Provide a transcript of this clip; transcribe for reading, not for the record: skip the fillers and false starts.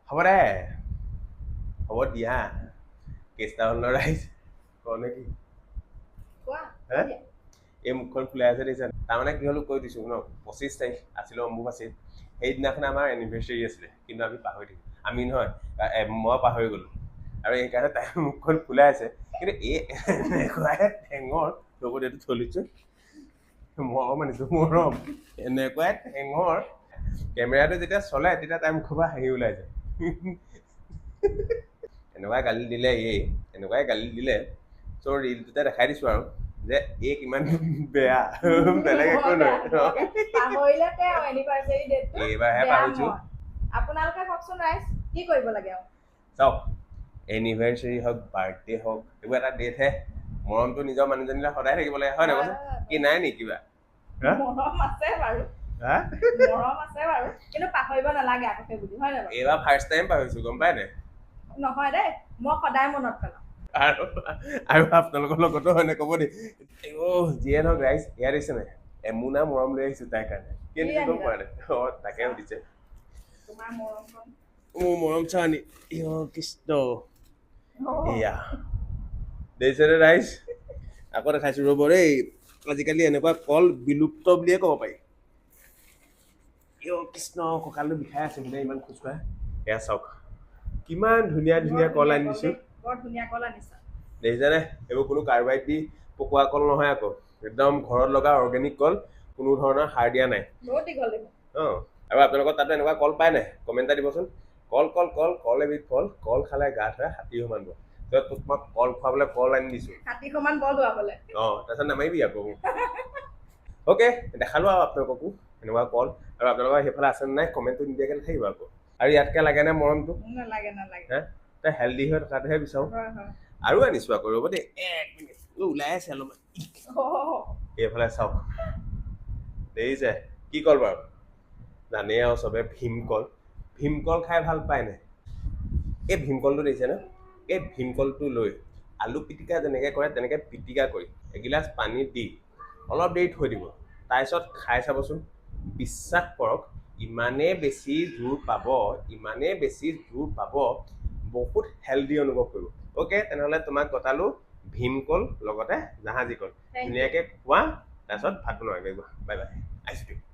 হ'ব দে হ'ব দিয়া কেষ্টা হ'ল ৰাইজ কওঁ নে কি এই মুখখন ফুলাই আছে দেখিছা তাৰমানে কি হ'লো কৈ দিছোঁ ন 25 তাৰিখ আছিলে অম্বুবাচী সেইদিনাখন আমাৰ এনিভাৰ্চাৰী আছিলে কিন্তু আমি পাহৰি থাকিলোঁ আমি নহয় মই পাহৰি গ'লোঁ আৰু সেইকাৰণে তাই মুখখন ফুলাই আছে কিন্তু এই এনেকুৱাই ঠেঙৰ লগত এইটো চলিছোঁ মৰম আনিছোঁ মৰম এনেকুৱাই ঠেঙৰ কেমেৰাটো যেতিয়া চলে তেতিয়া তাইৰ মুখৰ পৰা হাঁহি ওলাই যায় এনেকুৱাই গালি দিলে এনেকুৱাই গালি দিলে চ' ৰিলটোতে দেখাই দিছোঁ আৰু যে এই কিমান বেয়া বেলেগ একো নহয় এইবাৰহে পাহৰিছোঁ আপোনালোকে কওকচোন ৰাইজ কি কৰিব লাগে আৰু চাওক এনিভাৰ্চাৰী হওক বাৰ্থডে হওক এইবোৰ এটা ডেটহে মৰমটো নিজৰ মানুহজনীলৈ সদায় থাকিব লাগে হয় নহয় কি নাই নেকি কিবা মৰম আছে বাৰু কিন্তু পাহৰিব নালাগে আগতে বুলি হয় নহয় এইবাৰ ফাৰ্ষ্ট টাইম পাহৰিছোঁ গম পাই নাই নহয় দেই মই সদায় মনত পেলাওঁ আৰু আপোনালোকৰ লগতো হয় নে ক'ব দেই যিয়ে নহওক ৰাইজ ইয়াত দিছে নাই এমুনা মৰম লৈ আহিছোঁ তাইৰ কাৰণে কেনেকৈ গম পোৱা নাই তাকে সুধিছে তোমাৰ মৰমখন মোৰ মৰম চাহানি কৃষ্ণ এয়া দেখিছেনে ৰাইজ আকৌ দেখাইছোঁ ৰ'ব দেই আজিকালি এনেকুৱা কল বিলুপ্ত বুলিয়ে ক'ব পাৰি কৃষ্ণ কঁকালটো বিষাই আছে বোলে ইমান খোজকঢ়া এয়া চাওক কিমান ধুনীয়া ধুনীয়া কল আনি দিছোঁ বৰ ধুনীয়া কল আনিছা দেখিছেনে এইবোৰ কোনো কাৰ্বাইড দি পকোৱা কল নহয় আকৌ একদম ঘৰত লগা অৰ্গেনিক কল কোনো ধৰণৰ সাৰ দিয়া নাই বহুত দীঘল আৰু আপোনালোকৰ তাতে এনেকুৱা কল পায় নাই কমেণ্ট এটা দিবচোন কল এবিধ ফল কল খালে গাত হয় হাতী সমান গ'ল তোমাক কল খুৱাবলৈ কল আনি দিছোঁ হাতী সমান বল হোৱাবলৈ তাৰপিছত নামাৰিবি আকৌ অ'কে দেখালোঁ আৰু আপোনালোককো এনেকুৱা কল আৰু আপোনালোকৰ সেইফালে আছে নাই কমেণ্টটো নিদিয়াকৈ নাথাকিব আকৌ আৰু ইয়াতকৈ লাগেনে মৰমটো নালাগে তই হেল্ডি হৈ থকাটোহে বিচাৰোঁ আৰু আনিছোঁ আকৌ ৰ'ব দেই এক মিনিট ওলাই আছে অলপমান এইফালে চাওক দেখিছে কি কল বাৰু জানেই আৰু চবে ভীমকল খাই ভাল পায় নাই এই ভীমকলটো দেখিছে ন এই ভীমকলটো লৈ আলু পিটিকা যেনেকৈ কৰে তেনেকৈ পিটিকা কৰি এগিলাচ পানী দি অলপ দেৰি থৈ দিব তাৰপিছত খাই চাবচোন বিশ্বাস কৰক ইমানেই বেছি জোৰ পাব বহুত হেল্ডি অনুভৱ কৰিব অ'কে তেনেহ'লে তোমাক গতালোঁ ভীমকল লগতে জাহাজী কল ধুনীয়াকৈ খোৱা তাৰপিছত ভাত বনোৱা বাই বাই আহিছোঁ